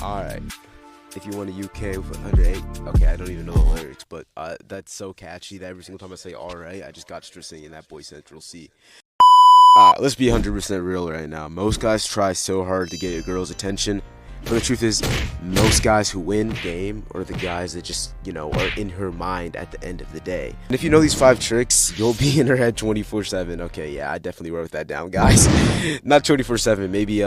Alright. If you want a UK with 108, okay, I don't even know the lyrics, but that's so catchy that every single time I say alright, I just got to start singing that Boy Central C. Let's be 100% real right now. Most guys try so hard to get a girl's attention, but the truth is, most guys who win game are the guys that just, are in her mind at the end of the day. And if you know these 5 tricks, you'll be in her head 24/7. Okay, yeah, I definitely wrote that down, guys. Not 24/7, maybe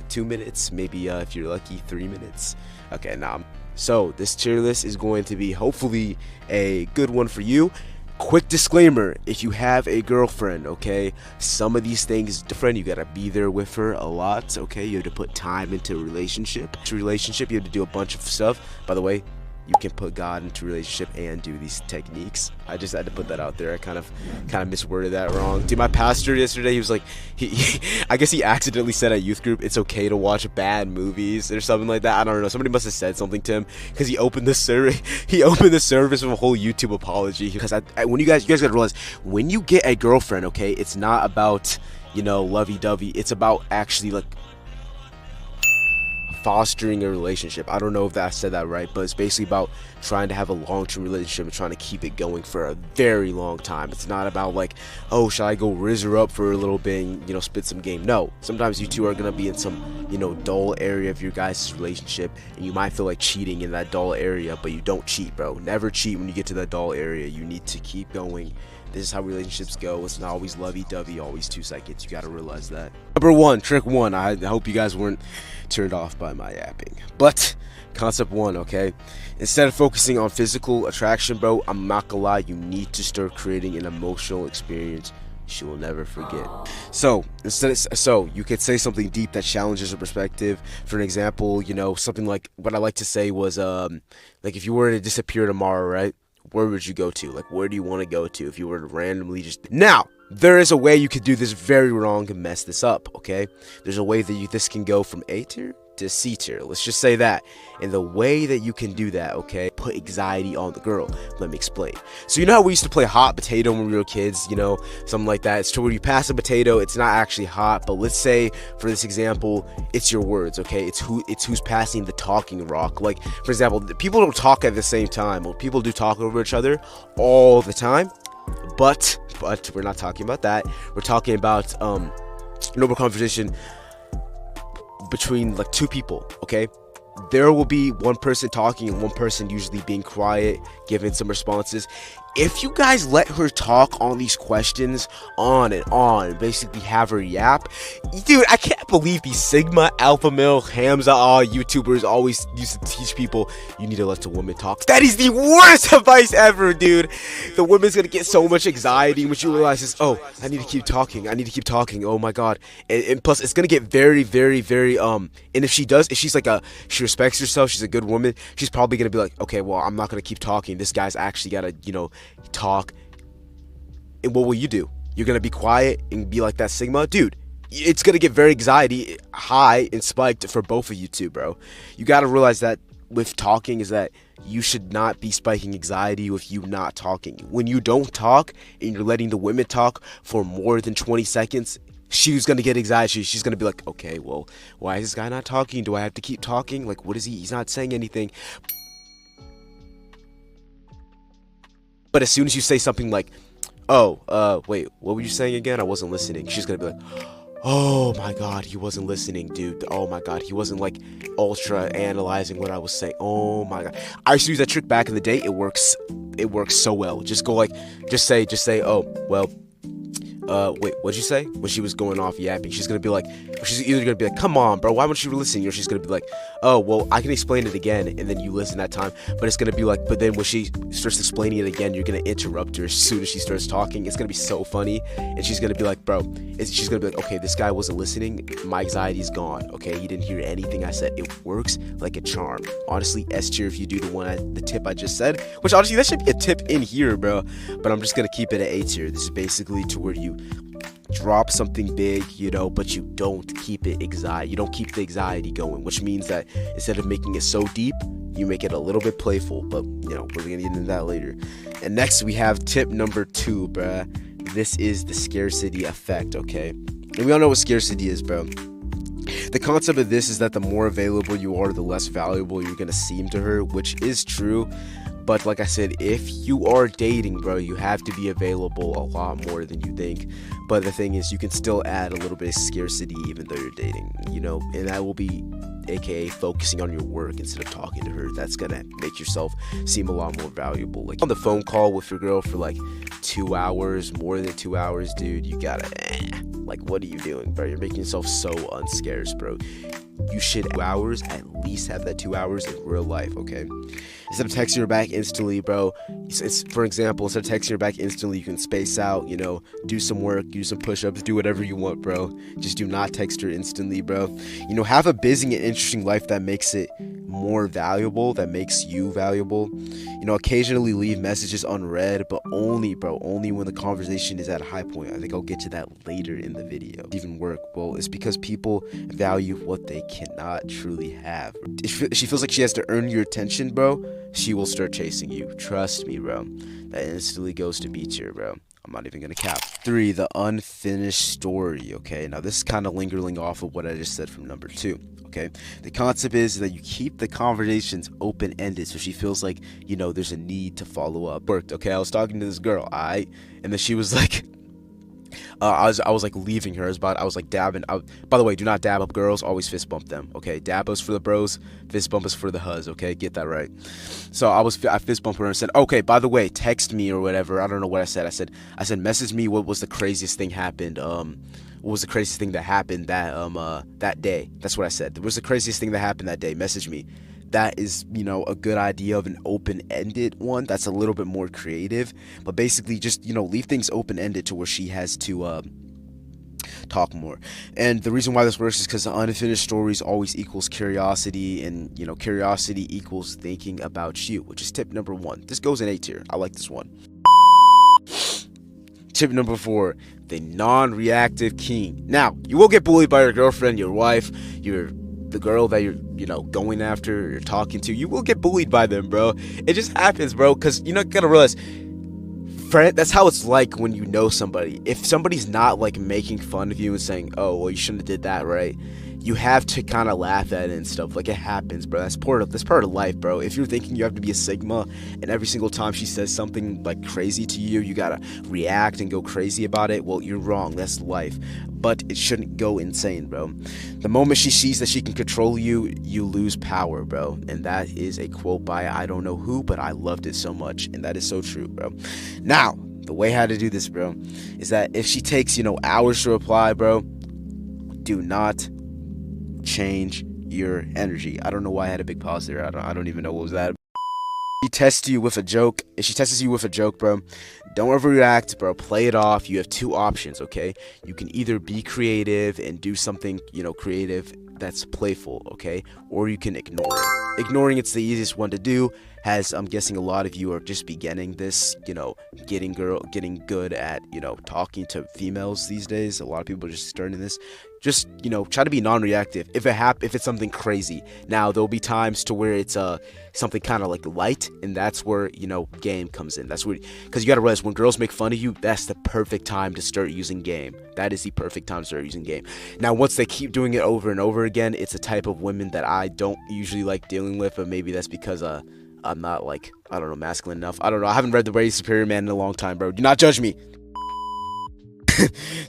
2 minutes, maybe if you're lucky, 3 minutes. Okay, nah. So this tier list is going to be hopefully a good one for you. Quick disclaimer, if you have a girlfriend, okay, some of these things is different. You gotta be there with her a lot, okay? You have to put time into a relationship. You have to do a bunch of stuff. By the way, you can put God into a relationship and do these techniques. I just had to put that out there. I kind of misworded that wrong. Dude, my pastor yesterday, he was like, I guess he accidentally said at youth group, it's okay to watch bad movies or something like that. I don't know. Somebody must have said something to him because he opened the service. He opened the service with a whole YouTube apology. Because when you guys gotta realize, when you get a girlfriend, okay, it's not about lovey-dovey. It's about actually like fostering a relationship. I don't know if I said that right, but it's basically about trying to have a long-term relationship and trying to keep it going for a very long time. It's not about like, oh, shall I go rizz her up for a little bit and spit some game. No, sometimes you two are gonna be in some dull area of your guys' relationship, and you might feel like cheating in that dull area, but you don't cheat, bro. Never cheat when you get to that dull area. You need to keep going. This is how relationships go. It's not always lovey-dovey, always 2 seconds. You gotta realize that. Number 1, trick 1. I hope you guys weren't turned off by my yapping. But concept 1, okay? Instead of focusing on physical attraction, bro, I'm not gonna lie, you need to start creating an emotional experience she will never forget. So you could say something deep that challenges her perspective. For an example, something like what I like to say was like if you were to disappear tomorrow, right? Where would you go to? Like, where do you want to go to if you were to randomly just... Now, there is a way you could do this very wrong and mess this up, okay? There's a way that this can go from A tier to C tier. Let's just say that. And the way that you can do that, okay, put anxiety on the girl. Let me explain. So you know how we used to play hot potato when we were kids, something like that. It's to where you pass a potato, it's not actually hot, but let's say for this example, it's your words, okay? It's who's passing the talking rock. Like, for example, people don't talk at the same time. Well, people do talk over each other all the time, but we're not talking about that. We're talking about normal conversation between like 2 people, okay? There will be one person talking and one person usually being quiet, giving some responses. If you guys let her talk on these questions on and on, basically have her yap, dude, I can't believe these Sigma, Alpha Male, Hamza, YouTubers always used to teach people you need to let the woman talk. That is the worst advice ever, dude. The woman's gonna get so much anxiety when she realizes, oh, I need to keep talking. Oh my god. And plus, it's gonna get very, very, very, and if she's like she respects herself, she's a good woman, she's probably gonna be like, okay, well, I'm not gonna keep talking. This guy's actually gotta, talk. And what will you do? You're gonna be quiet and be like that Sigma? Dude, it's gonna get very anxiety high and spiked for both of you two, bro. You gotta realize that with talking is that you should not be spiking anxiety with you not talking. When you don't talk and you're letting the women talk for more than 20 seconds, she's gonna get anxiety. She's gonna be like, okay, well, why is this guy not talking? Do I have to keep talking? Like, what is he? He's not saying anything. But as soon as you say something like, oh, wait, what were you saying again? I wasn't listening. She's gonna be like, oh my god, he wasn't listening, dude. Oh my god, he wasn't like ultra analyzing what I was saying. Oh my god. I used to use that trick back in the day. It works so well. Just go like, just say, oh, well, wait, what'd you say? When she was going off yapping, she's either gonna be like, come on, bro, why won't you listen? Or she's gonna be like, oh, well, I can explain it again, and then you listen that time. But it's gonna be like, but then when she starts explaining it again, you're gonna interrupt her as soon as she starts talking. It's gonna be so funny, and she's gonna be like, bro, she's gonna be like, okay, this guy wasn't listening, my anxiety's gone, okay, he didn't hear anything I said. It works like a charm. Honestly, S tier if you do the tip I just said, which honestly, that should be a tip in here, bro, but I'm just gonna keep it at A tier. This is basically to where you drop something big, but you don't keep it you don't keep the anxiety going, which means that instead of making it so deep, you make it a little bit playful, but we're gonna get into that later. And next we have tip number 2, bruh. This is the scarcity effect, okay? And we all know what scarcity is, bro. The concept of this is that the more available you are, the less valuable you're gonna seem to her, which is true. But like I said, if you are dating, bro, you have to be available a lot more than you think. But the thing is, you can still add a little bit of scarcity even though you're dating, and that will be aka focusing on your work instead of talking to her. That's gonna make yourself seem a lot more valuable. Like on the phone call with your girl for like 2 hours, more than 2 hours, dude, you gotta like, what are you doing, bro? You're making yourself so unscarce, bro. You should 2 hours, at least have that 2 hours in real life, okay? Instead of texting her back instantly, bro, for example, instead of texting her back instantly, you can space out, do some work, do some push-ups, do whatever you want, bro. Just do not text her instantly, bro. Have a busy and interesting life that makes it more valuable, that makes you valuable. Occasionally leave messages unread, but only when the conversation is at a high point. I think I'll get to that later in the video. Even work, well, it's because people value what they cannot truly have. If she feels like she has to earn your attention, bro, she will start chasing you. Trust me, bro. That instantly goes to B tier, bro. I'm not even gonna cap. 3, the unfinished story, okay? Now this is kind of lingering off of what I just said from number 2, okay? The concept is that you keep the conversations open-ended so she feels like, there's a need to follow up. Worked, okay? I was talking to this girl, and then she was like, I was like leaving her. I was like dabbing. By the way, do not dab up girls. Always fist bump them. Okay, dab us for the bros. Fist bump us for the huz. Okay, get that right. So I fist bumped her and said, okay, by the way, text me or whatever. I don't know what I said. I said message me. What was the craziest thing happened? What was the craziest thing that happened that day? That's what I said. What was the craziest thing that happened that day? Message me. That is, a good idea of an open-ended one. That's a little bit more creative, but basically just, leave things open-ended to where she has to talk more. And the reason why this works is because the unfinished stories always equals curiosity, and curiosity equals thinking about you, which is tip number 1. This goes in A tier. I like this one. Tip number 4, the non-reactive king. Now, you will get bullied by your girlfriend, your wife, the girl that you're going after, you're talking to. You will get bullied by them, bro. It just happens, bro, because you're not gonna realize, friend, that's how it's like when you know somebody. If somebody's not like making fun of you and saying, oh, well, you shouldn't have did that, right, you have to kind of laugh at it and stuff. Like, it happens, bro. That's part of life, bro. If you're thinking you have to be a Sigma and every single time she says something like crazy to you, you gotta react and go crazy about it, well, you're wrong. That's life. But it shouldn't go insane, bro. The moment she sees that she can control you, you lose power, bro. And that is a quote by I don't know who, but I loved it so much. And that is so true, bro. Now, the way how to do this, bro, is that if she takes, hours to reply, bro, do not change your energy. I don't know why I had a big pause there. I don't even know what was that. If she tests you with a joke, bro, don't overreact, bro. Play it off. You have 2 options, okay? You can either be creative and do something, creative that's playful, okay? Or you can ignore it. Ignoring it's the easiest one to do, as I'm guessing a lot of you are just beginning this, getting good at, talking to females these days. A lot of people are just starting this. Just, try to be non-reactive if it's something crazy. Now, there'll be times to where it's something kind of like light, and that's where, game comes in. That's where, because you gotta realize, when girls make fun of you, that's the perfect time to start using game. That is the perfect time to start using game. Now, once they keep doing it over and over again, it's a type of women that I don't usually like dealing with, but maybe that's because I'm not, like, I don't know, masculine enough. I don't know. I haven't read The Way Superior Man in a long time, bro. Do not judge me.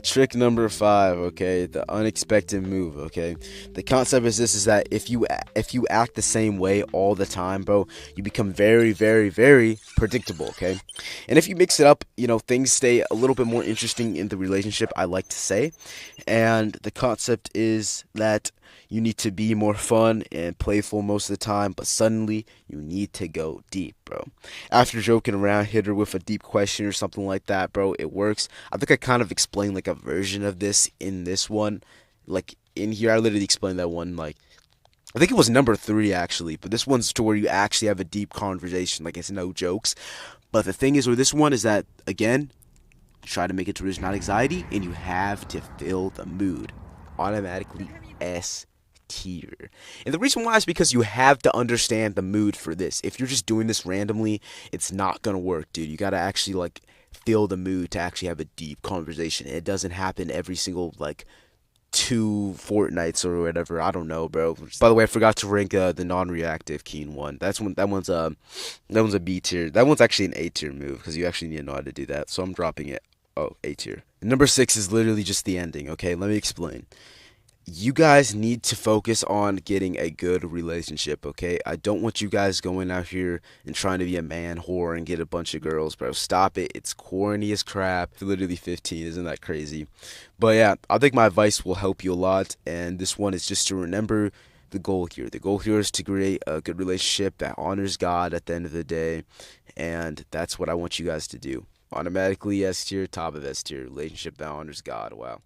Trick number 5, okay, the unexpected move, okay. The concept is this, is that if you act the same way all the time, bro, you become very, very, very predictable, okay. And if you mix it up, things stay a little bit more interesting in the relationship, I like to say. And the concept is that you need to be more fun and playful most of the time, but suddenly you need to go deep, bro. After joking around, hit her with a deep question or something like that, bro. It works. I think I kind of explained like a version of this in this one. Like in here, I literally explained that one, like, I think it was number 3 actually, but this one's to where you actually have a deep conversation. Like, it's no jokes. But the thing is with this one is that, again, try to make it to where there's not anxiety, and you have to fill the mood. Automatically S tier. And the reason why is because you have to understand the mood for this. If you're just doing this randomly, it's not gonna work, dude. You gotta actually like feel the mood to actually have a deep conversation. It doesn't happen every single like 2 fortnights or whatever. I don't know, bro. By the way, I forgot to rank the non-reactive King one. That one's a B tier. That one's actually an A tier move because you actually need to know how to do that. So I'm dropping it. Oh, A tier. Number 6 is literally just the ending. Okay, let me explain. You guys need to focus on getting a good relationship, okay? I don't want you guys going out here and trying to be a man whore and get a bunch of girls, bro. Stop it. It's corny as crap. Literally 15, isn't that crazy? But yeah, I think my advice will help you a lot, and this one is just to remember the goal here. The goal here is to create a good relationship that honors God at the end of the day, and that's what I want you guys to do. Automatically S tier, top of S tier, relationship that honors God. Wow.